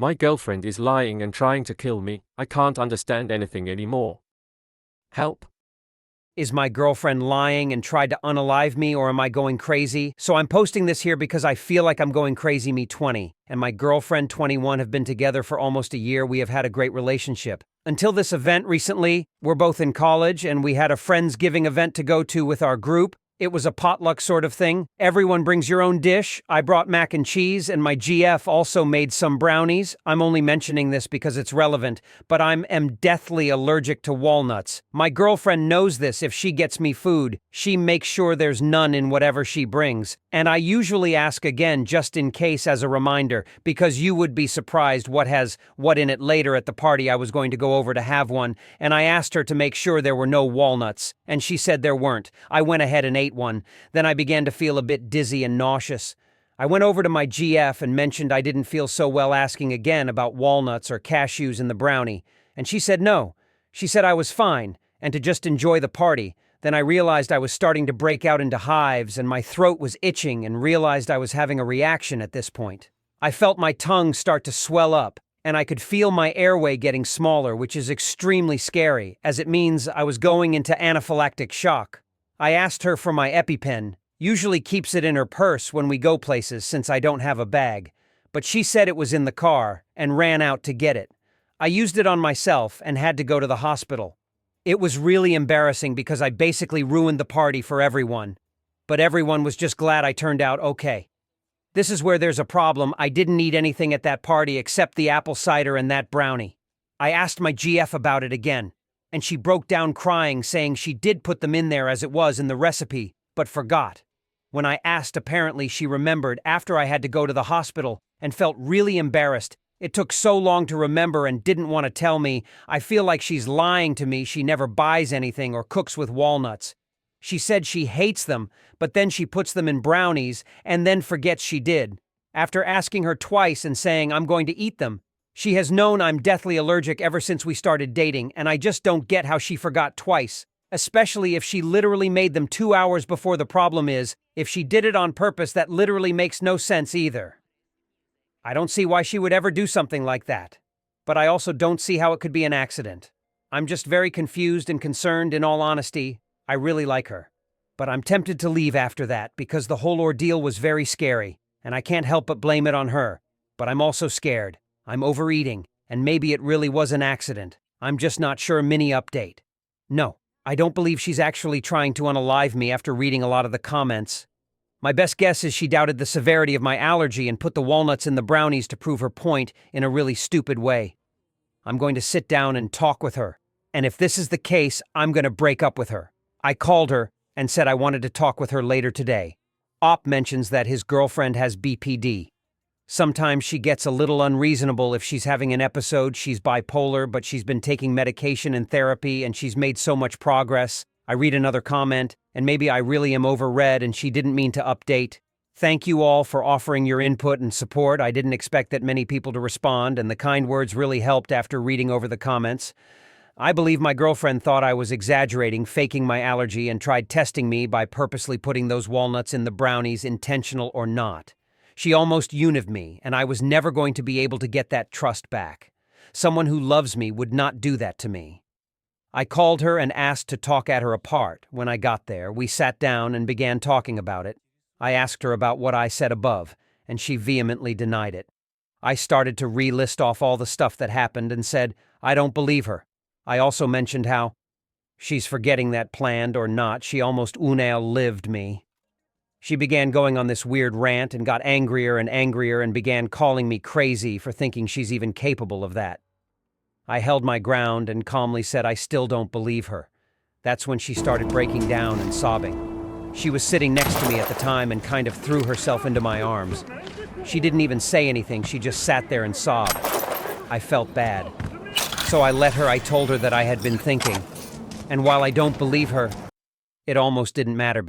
My girlfriend is lying and trying to kill me. I can't understand anything anymore. Help. Is my girlfriend lying and tried to unalive me, or am I going crazy? So I'm posting this here because I feel like I'm going crazy, me 20, and my girlfriend 21 have been together for almost a year. We have had a great relationship. Until this event recently, we're both in college and we had a Friendsgiving event to go to with our group. It was a potluck sort of thing. Everyone brings your own dish. I brought mac and cheese, and my GF also made some brownies. I'm only mentioning this because it's relevant, but I am deathly allergic to walnuts. My girlfriend knows this. If she gets me food, she makes sure there's none in whatever she brings. And I usually ask again just in case as a reminder, because you would be surprised what has what in it later at the party I was going to go over to have one, and I asked her to make sure there were no walnuts, and she said there weren't. I went ahead and ate one. Then I began to feel a bit dizzy and nauseous. I went over to my GF and mentioned I didn't feel so well, asking again about walnuts or cashews in the brownie, and she said no. She said I was fine and to just enjoy the party. Then I realized I was starting to break out into hives and my throat was itching, and realized I was having a reaction at this point. I felt my tongue start to swell up, and I could feel my airway getting smaller, which is extremely scary, as it means I was going into anaphylactic shock. I asked her for my EpiPen, usually keeps it in her purse when we go places since I don't have a bag, but she said it was in the car and ran out to get it. I used it on myself and had to go to the hospital. It was really embarrassing because I basically ruined the party for everyone, but everyone was just glad I turned out okay. This is where there's a problem. I didn't eat anything at that party except the apple cider and that brownie. I asked my GF about it again, and she broke down crying, saying she did put them in there as it was in the recipe, but forgot. When I asked, apparently she remembered after I had to go to the hospital and felt really embarrassed. It took so long to remember and didn't want to tell me. I feel like she's lying to me. She never buys anything or cooks with walnuts. She said she hates them, but then she puts them in brownies and then forgets she did. After asking her twice and saying I'm going to eat them, she has known I'm deathly allergic ever since we started dating, and I just don't get how she forgot twice, especially if she literally made them 2 hours before. The problem is, if she did it on purpose, that literally makes no sense either. I don't see why she would ever do something like that, but I also don't see how it could be an accident. I'm just very confused and concerned. In all honesty, I really like her, but I'm tempted to leave after that because the whole ordeal was very scary, and I can't help but blame it on her, but I'm also scared. I'm overeating, and maybe it really was an accident. I'm just not sure. Mini update. No, I don't believe she's actually trying to unalive me after reading a lot of the comments. My best guess is she doubted the severity of my allergy and put the walnuts in the brownies to prove her point in a really stupid way. I'm going to sit down and talk with her, and if this is the case, I'm going to break up with her. I called her and said I wanted to talk with her later today. Op mentions that his girlfriend has BPD. Sometimes she gets a little unreasonable if she's having an episode. She's bipolar, but she's been taking medication and therapy, and she's made so much progress. I read another comment, and maybe I really am overread and she didn't mean to update. Thank you all for offering your input and support. I didn't expect that many people to respond, and the kind words really helped after reading over the comments. I believe my girlfriend thought I was exaggerating, faking my allergy, and tried testing me by purposely putting those walnuts in the brownies, intentional or not. She almost unived me, and I was never going to be able to get that trust back. Someone who loves me would not do that to me. I called her and asked to talk at her apart. When I got there, we sat down and began talking about it. I asked her about what I said above, and she vehemently denied it. I started to relist off all the stuff that happened and said, I don't believe her. I also mentioned how she's forgetting that, planned or not, she almost lived me. She began going on this weird rant and got angrier and began calling me crazy for thinking she's even capable of that. I held my ground and calmly said I still don't believe her. That's when she started breaking down and sobbing. She was sitting next to me at the time and kind of threw herself into my arms. She didn't even say anything, she just sat there and sobbed. I felt bad. So I let her. I told her that I had been thinking. And while I don't believe her, it almost didn't matter.